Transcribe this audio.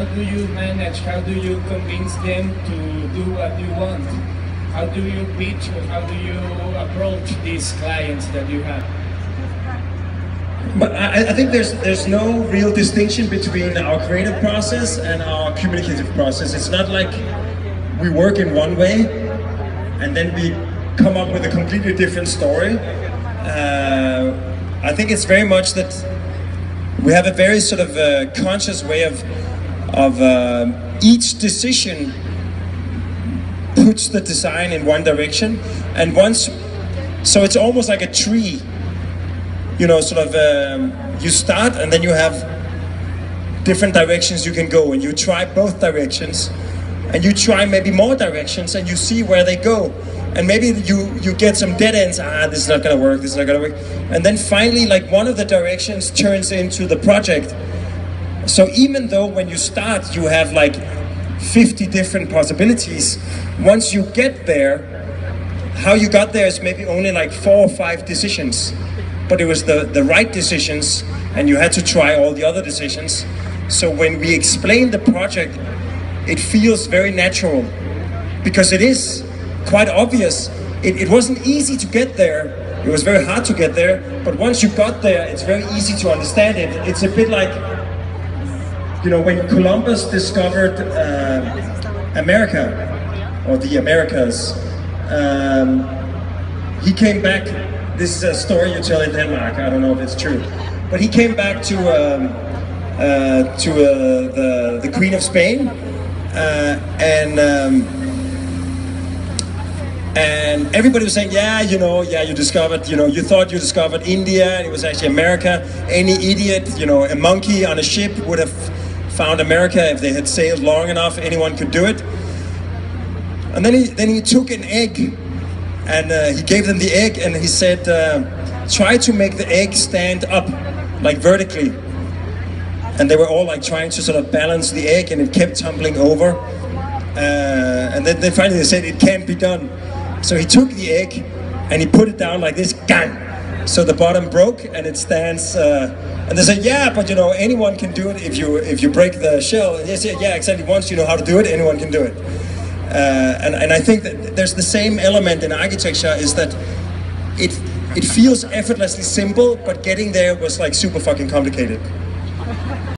how do you manage, how do you convince them to do what you want? How do you pitch or how do you approach these clients that you have? But I think there's no real distinction between our creative process and our communicative process. It's not like we work in one way and then we come up with a completely different story. I think it's very much that we have a very sort of conscious way of each decision puts the design in one direction, and so it's almost like a tree. You know, sort of, you start and then you have different directions you can go, and you try both directions, and you try maybe more directions, and you see where they go. And maybe you get some dead ends, this is not gonna work, this is not gonna work. And then finally, like, one of the directions turns into the project. So even though when you start, you have like 50 different possibilities, once you get there, how you got there is maybe only like 4 or 5 decisions. But it was the right decisions, and you had to try all the other decisions. So when we explain the project, it feels very natural, because it is quite obvious. It wasn't easy to get there, it was very hard to get there, but once you got there, it's very easy to understand it. It's a bit like, you know, when Columbus discovered America, or the Americas, he came back. This is a story you tell in Denmark, I don't know if it's true. But he came back to the Queen of Spain, and everybody was saying, yeah, you know, yeah, you discovered, you know, you thought you discovered India, and it was actually America. Any idiot, you know, a monkey on a ship would have found America if they had sailed long enough, anyone could do it. And then he took an egg, and he gave them the egg, and he said, try to make the egg stand up, like vertically. And they were all like trying to sort of balance the egg, and it kept tumbling over. And then finally they said, it can't be done. So he took the egg, and he put it down like this, gang! So the bottom broke, and it stands, and they said, yeah, but you know, anyone can do it if you break the shell. And they said, yeah, exactly, once you know how to do it, anyone can do it. And I think that there's the same element in architecture, is that it feels effortlessly simple, but getting there was like super fucking complicated.